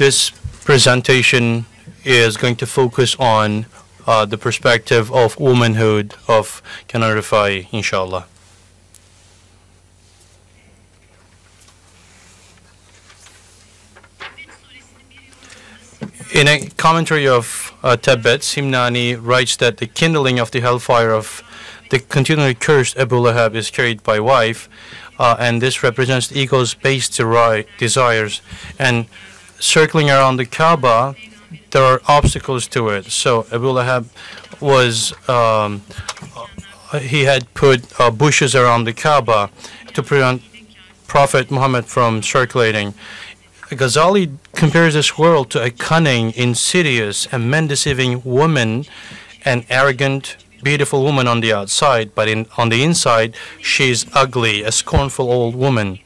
This presentation is going to focus on the perspective of womanhood of Kenan Rifai, inshallah. In a commentary of Tebet, Simnani writes that the kindling of the hellfire of the continually cursed Abu Lahab is carried by wife, and this represents the ego's base desires. And circling around the Kaaba, there are obstacles to it. So Abu Lahab was, he had put bushes around the Kaaba to prevent Prophet Muhammad from circulating. Ghazali compares this world to a cunning, insidious, and man-deceiving woman, an arrogant, beautiful woman on the outside, but on the inside, she's ugly, a scornful old woman.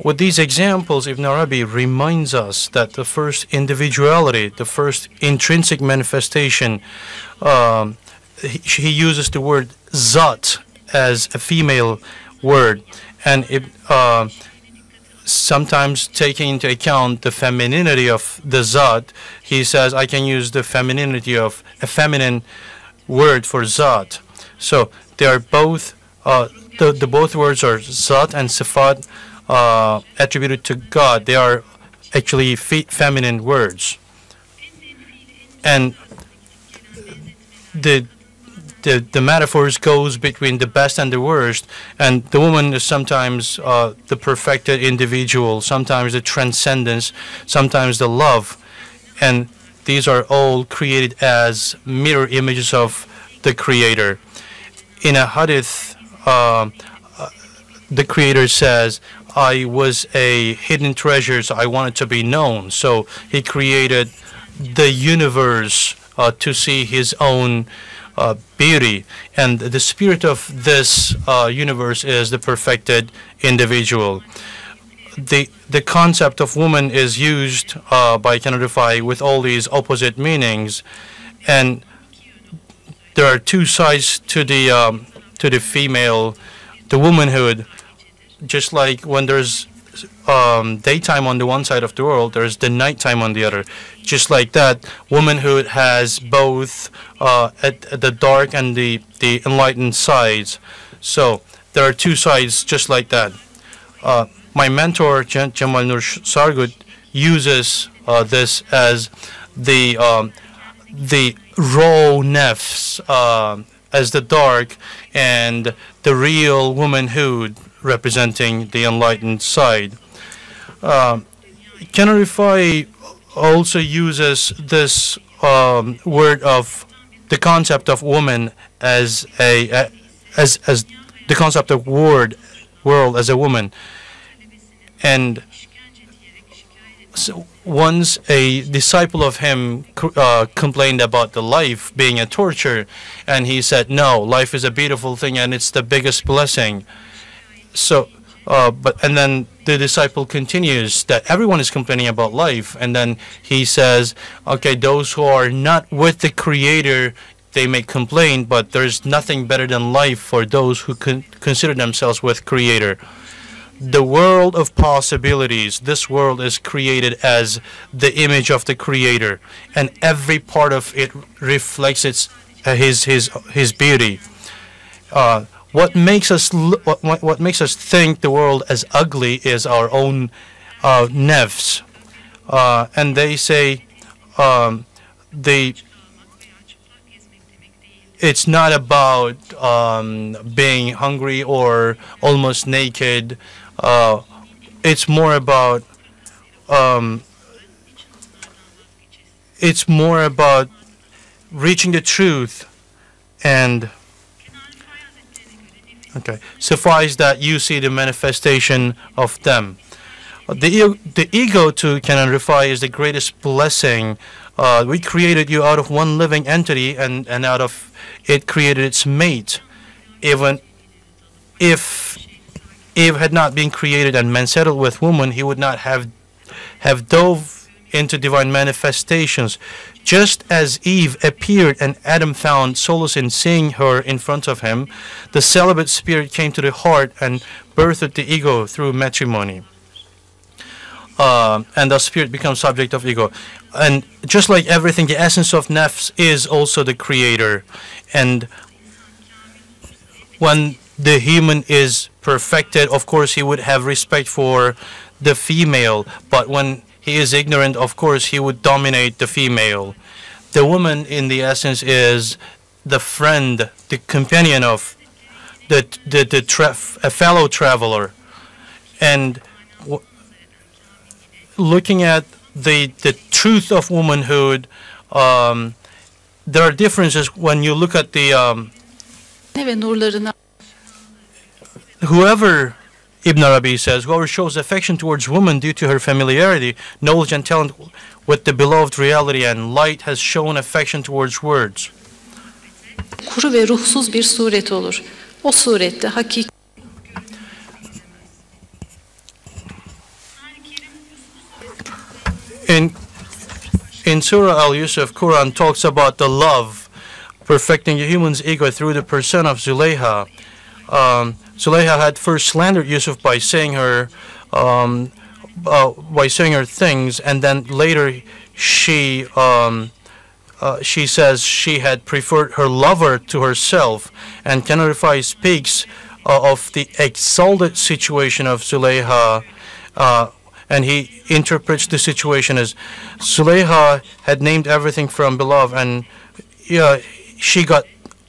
With these examples, Ibn Arabi reminds us that the first individuality, the first intrinsic manifestation, he uses the word zat as a female word, and it sometimes taking into account the femininity of the zat, he says, I can use the femininity of a feminine word for zat. So they are both, the both words are zat and sifat attributed to God. They are actually feminine words. And the metaphors goes between the best and the worst, and the woman is sometimes the perfected individual, sometimes the transcendence, sometimes the love, and these are all created as mirror images of the Creator. In a hadith, the Creator says, I was a hidden treasure, so I wanted to be known. So he created the universe to see his own beauty, and the spirit of this universe is the perfected individual. The concept of woman is used by Kenan Rifai with all these opposite meanings, and there are two sides to the female, the womanhood. Just like when there's daytime on the one side of the world, there's the nighttime on the other. Just like that, womanhood has both at the dark and the enlightened sides. So there are two sides just like that. My mentor, Jamal Nur Sargut, uses this as the raw nefs as the dark, and the real womanhood representing the enlightened side. Kenan Rifai also uses this word of the concept of woman as as the concept of world as a woman. And so once a disciple of him complained about the life being a torture, and he said, no, life is a beautiful thing and it's the biggest blessing. So, and then the disciple continues that everyone is complaining about life, and then he says, okay, those who are not with the Creator, they may complain, but there's nothing better than life for those who consider themselves with Creator. The world of possibilities, this world is created as the image of the Creator, and every part of it reflects his beauty. What makes us think the world as ugly is our own nefs, and they say it's not about being hungry or almost naked. It's more about reaching the truth, and okay, suffice that you see the manifestation of them. The ego to Kenan Rifai is the greatest blessing. We created you out of one living entity, and out of it created its mate. Even if Eve had not been created and man settled with woman, he would not have dove into divine manifestations. Just as Eve appeared and Adam found solace in seeing her in front of him, the celibate spirit came to the heart and birthed the ego through matrimony. and the spirit becomes subject of ego. And just like everything, the essence of nefs is also the creator. And when the human is perfected, of course, he would have respect for the female. But when he is ignorant, of course, he would dominate the female. The woman, in the essence, is the friend, the companion of a fellow traveler. And looking at the truth of womanhood, there are differences when you look at the whoever, Ibn Arabi says, whoever shows affection towards woman due to her familiarity, knowledge and talent with the beloved reality and light has shown affection towards words. Kuru ve ruhsuz bir suret olur. O surette hakiki In Surah Al-Yusuf, Quran talks about the love perfecting the human's ego through the person of Zulayha. Zulayha had first slandered Yusuf by saying her things, and then later she says she had preferred her lover to herself. And Kenan Rifai speaks of the exalted situation of Zulayha, and he interprets the situation as Zulayha had named everything from beloved, and she got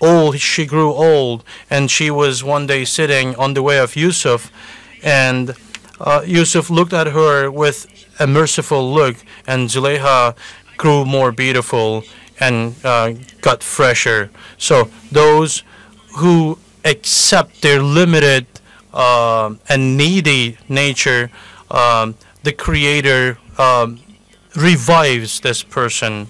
old, she grew old, and she was one day sitting on the way of Yusuf, and Yusuf looked at her with a merciful look, and Zulayha grew more beautiful and got fresher. So those who accept their limited and needy nature, the Creator revives this person.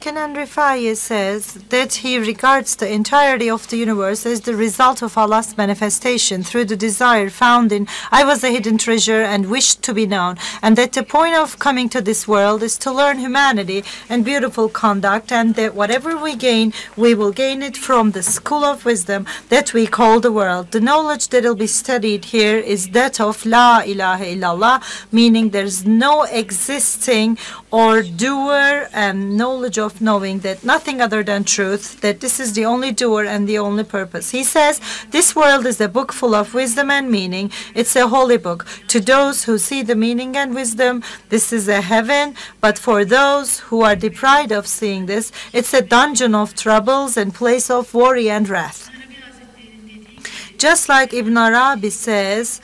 Kenan Rifai says that he regards the entirety of the universe as the result of Allah's manifestation through the desire found in I was a hidden treasure and wished to be known, and that the point of coming to this world is to learn humanity and beautiful conduct, and that whatever we gain, we will gain it from the school of wisdom that we call the world. The knowledge that will be studied here is that of La ilaha illallah, meaning there's no existing or doer, and knowledge of knowing that nothing other than truth, that this is the only doer and the only purpose. He says, this world is a book full of wisdom and meaning. It's a holy book. To those who see the meaning and wisdom, this is a heaven, but for those who are deprived of seeing this, it's a dungeon of troubles and place of worry and wrath. Just like Ibn Arabi says,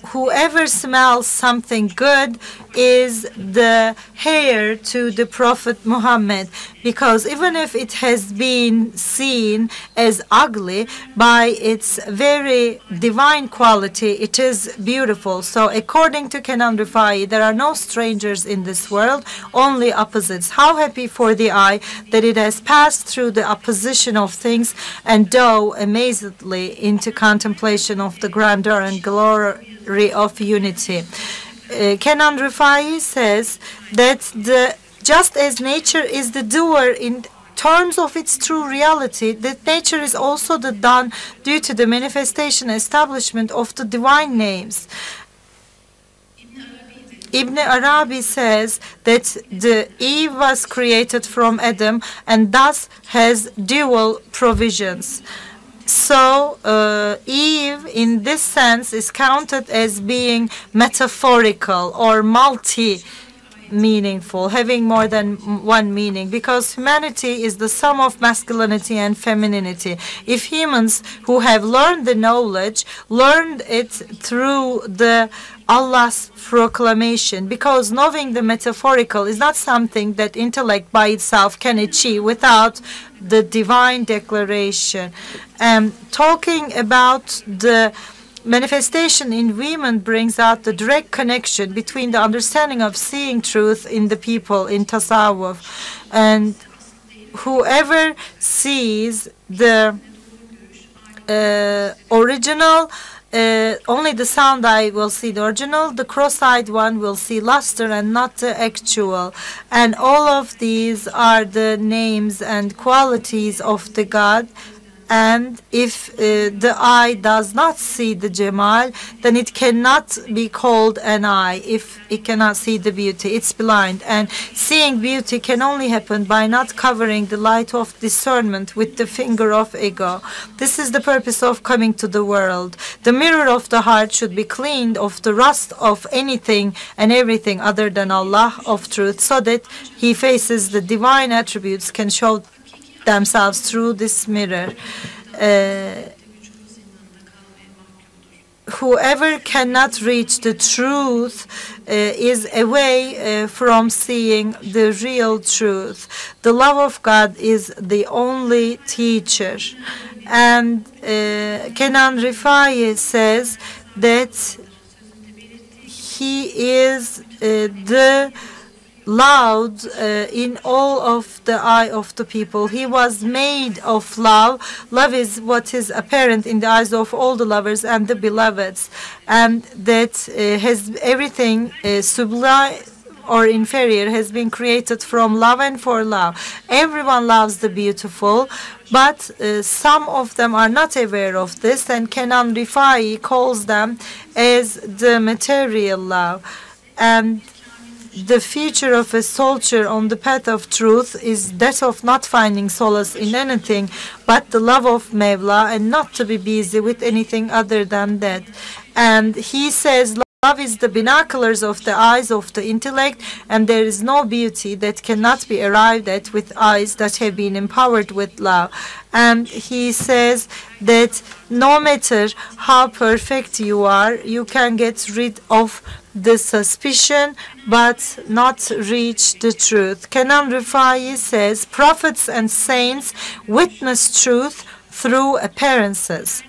whoever smells something good is the heir to the Prophet Muhammad, because even if it has been seen as ugly, by its very divine quality, it is beautiful. So according to Kenan Rifai, there are no strangers in this world, only opposites. How happy for the eye that it has passed through the opposition of things and dove amazedly into contemplation of the grandeur and glory of unity. Kenan Rifai says that just as nature is the doer in terms of its true reality, that nature is also the done due to the manifestation establishment of the divine names. Ibn Arabi says that the Eve was created from Adam and thus has dual provisions. So Eve, in this sense, is counted as being metaphorical or multi-meaningful, having more than one meaning, because humanity is the sum of masculinity and femininity. If humans who have learned the knowledge, learned it through the Allah's proclamation, because knowing the metaphorical is not something that intellect by itself can achieve without the divine declaration. Talking about the manifestation in women brings out the direct connection between the understanding of seeing truth in the people in Tasawwuf, and whoever sees the original, only the sound eye will see the original, the cross-eyed one will see luster and not the actual. And all of these are the names and qualities of the God, And if the eye does not see the Jamal, then it cannot be called an eye. If it cannot see the beauty, it's blind. And seeing beauty can only happen by not covering the light of discernment with the finger of ego. This is the purpose of coming to the world. The mirror of the heart should be cleaned of the rust of anything and everything other than Allah of truth, so that he faces the divine attributes can show themselves through this mirror. Whoever cannot reach the truth is away from seeing the real truth. The love of God is the only teacher. And Kenan Rifai says that he is the loud in all of the eye of the people. He was made of love. Love is what is apparent in the eyes of all the lovers and the beloveds, and that has everything sublime or inferior has been created from love and for love. Everyone loves the beautiful, but some of them are not aware of this, and Kenan Rifai calls them as the material love. And the future of a soldier on the path of truth is that of not finding solace in anything but the love of Mevla, and not to be busy with anything other than that. And he says love is the binoculars of the eyes of the intellect, and there is no beauty that cannot be arrived at with eyes that have been empowered with love. And he says that no matter how perfect you are, you can get rid of the suspicion but not reach the truth. Kenan Rifai says prophets and saints witness truth through appearances.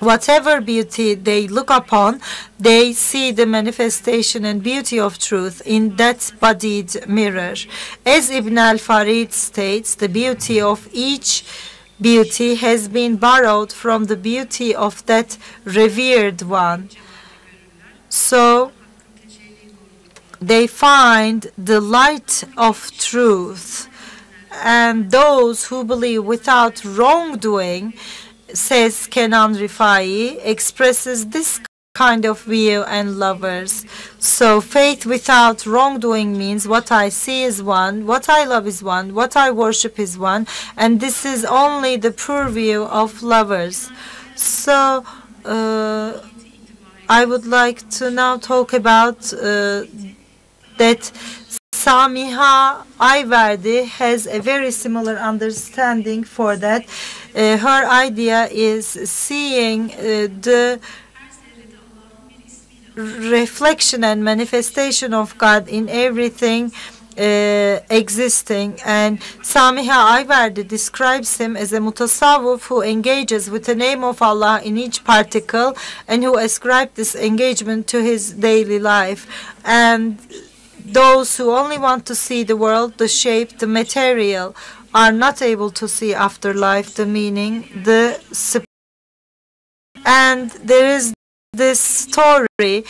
Whatever beauty they look upon, they see the manifestation and beauty of truth in that bodied mirror. As Ibn al-Farid states, the beauty of each beauty has been borrowed from the beauty of that revered one. So they find the light of truth, and those who believe without wrongdoing, says Kenan Rifai, expresses this kind of view and lovers. So faith without wrongdoing means what I see is one, what I love is one, what I worship is one, and this is only the purview of lovers. So I would like to now talk about that Samiha Ayverdi has a very similar understanding for that. Her idea is seeing the reflection and manifestation of God in everything existing, and Samiha Ayverdi describes him as a mutasawwif who engages with the name of Allah in each particle and who ascribes this engagement to his daily life. And those who only want to see the world, the shape, the material, are not able to see afterlife, the meaning, the. And there is this story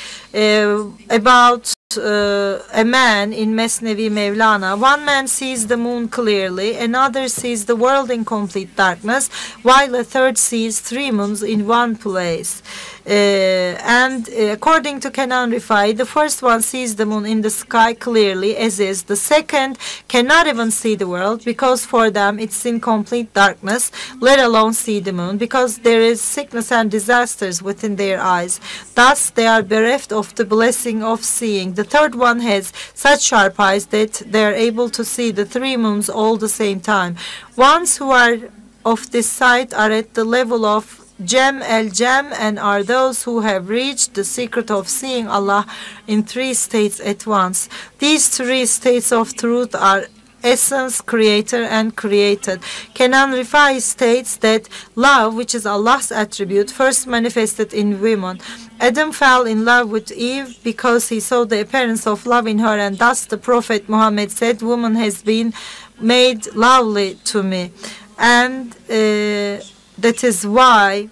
about a man in Mesnevi Mevlana. One man sees the moon clearly, another sees the world in complete darkness, while a third sees 3 moons in one place. And according to Kenan Rifai, the first one sees the moon in the sky clearly as is. The second cannot even see the world because for them it's in complete darkness, let alone see the moon, because there is sickness and disasters within their eyes. Thus they are bereft of the blessing of seeing. The third one has such sharp eyes that they are able to see the 3 moons all the same time. Ones who are of this sight are at the level of Jem el-Jem, and are those who have reached the secret of seeing Allah in 3 states at once. These 3 states of truth are essence, creator, and created. Kenan Rifai states that love, which is Allah's attribute, first manifested in women. Adam fell in love with Eve because he saw the appearance of love in her, and thus the Prophet Muhammad said, "Woman has been made lovely to me." And that is why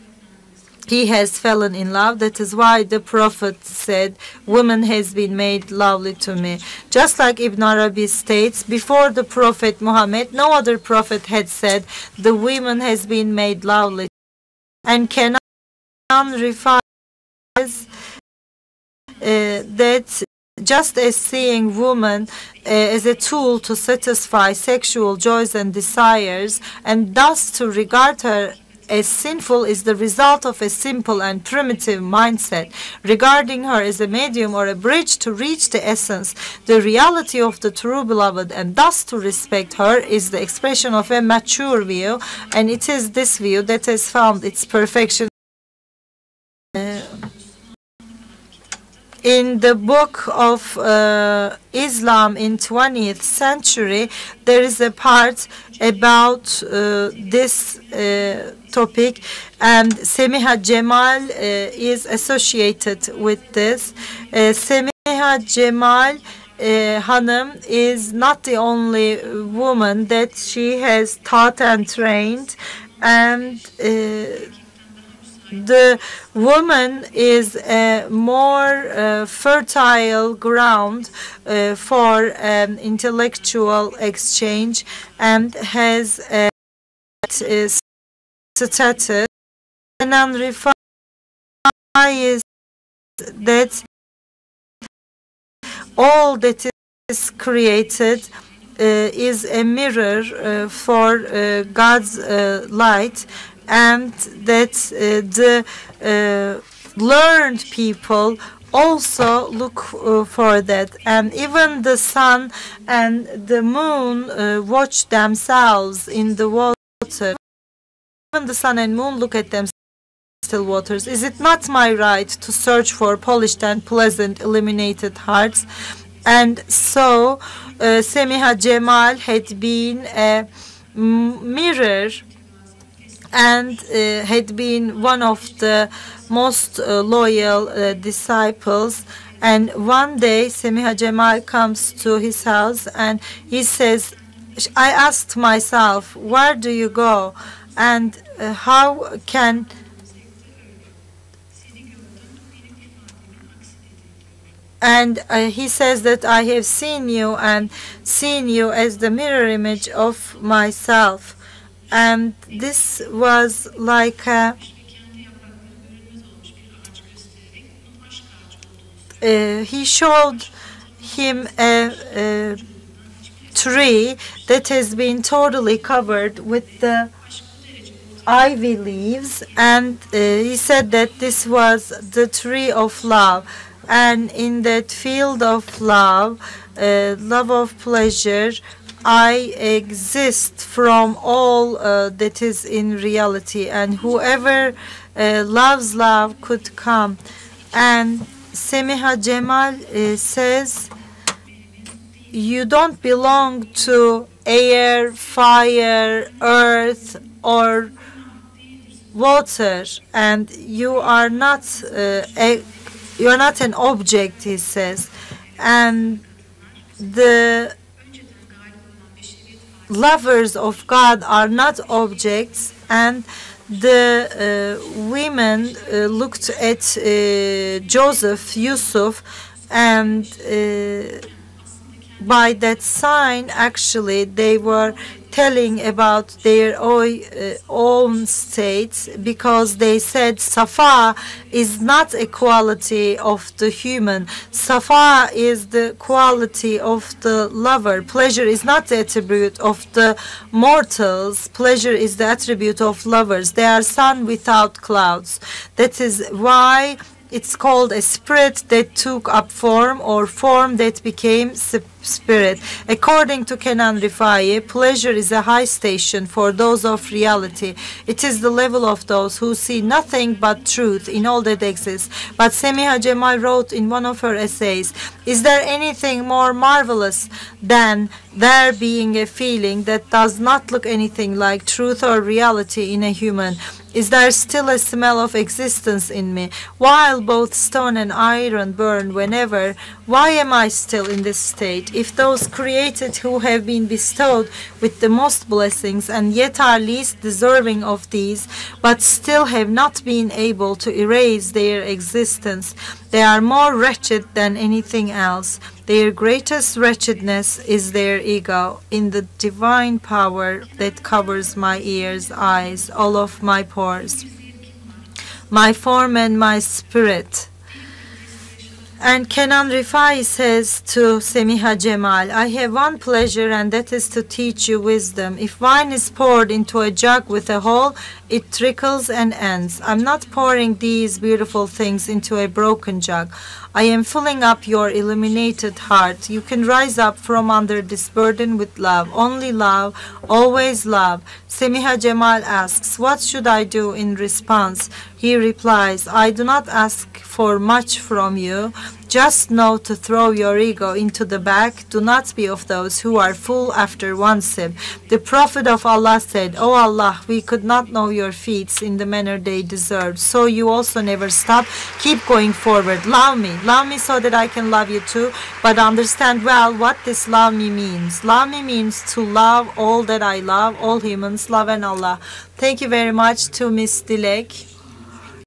he has fallen in love. That is why the Prophet said, woman has been made lovely to me. Just like Ibn Arabi states, before the Prophet Muhammad, no other prophet had said, the woman has been made lovely. And Kenan Rifai says that just as seeing woman as a tool to satisfy sexual joys and desires, and thus to regard her as sinful is the result of a simple and primitive mindset, regarding her as a medium or a bridge to reach the essence, the reality of the true beloved, and thus to respect her is the expression of a mature view, and it is this view that has found its perfection. In the book of Islam in 20th century, there is a part about this topic, and Semiha Cemal is associated with this. Semiha Cemal Hanım is not the only woman that she has taught and trained, and the woman is a more fertile ground for intellectual exchange and has a status. Kenan Rifai is that all that is created is a mirror for God's light, and that the learned people also look for that, and even the sun and the moon watch themselves in the water. Even the sun and moon look at themselves in still waters. Is it not my right to search for polished and pleasant illuminated hearts? And so Semiha Cemal had been a mirror and had been one of the most loyal disciples. And one day Semiha Cemal comes to his house and he says, I asked myself, where do you go, and how can he says that I have seen you and seen you as the mirror image of myself. And this was like he showed him a tree that has been totally covered with the ivy leaves, and he said that this was the tree of love. And in that field of love, love of pleasure, I exist from all that is in reality, and whoever loves love could come. And Semiha Cemal says, you don't belong to air, fire, earth, or water, and you are not an object, he says. And the lovers of God are not objects, and the women looked at Joseph, Yusuf, and by that sign actually they were telling about their own states, because they said Safa is not a quality of the human. Safa is the quality of the lover. Pleasure is not the attribute of the mortals. Pleasure is the attribute of lovers. They are sun without clouds. That is why it's called a spirit that took up form, or form that became spirit. According to Kenan Rifai, pleasure is a high station for those of reality. It is the level of those who see nothing but truth in all that exists. But Semiha Cemal wrote in one of her essays, is there anything more marvelous than there being a feeling that does not look anything like truth or reality in a human? Is there still a smell of existence in me? While both stone and iron burn whenever, why am I still in this state? If those created who have been bestowed with the most blessings and yet are least deserving of these, but still have not been able to erase their existence, they are more wretched than anything else. Their greatest wretchedness is their ego in the divine power that covers my ears, eyes, all of my pores, my form and my spirit. And Kenan Rifai says to Semiha Cemal, I have one pleasure, and that is to teach you wisdom. If wine is poured into a jug with a hole, it trickles and ends. I'm not pouring these beautiful things into a broken jug. I am filling up your illuminated heart. You can rise up from under this burden with love. Only love, always love. Semiha Cemal asks, what should I do in response? He replies, I do not ask for much from you. Just know to throw your ego into the bag. Do not be of those who are full after one sip. The Prophet of Allah said, O Allah, we could not know your feats in the manner they deserved. So you also never stop. Keep going forward. Love me so that I can love you too. But understand well what this love me means. Love me means to love all that I love, all humans, love and Allah. Thank you very much to Miss Dilek.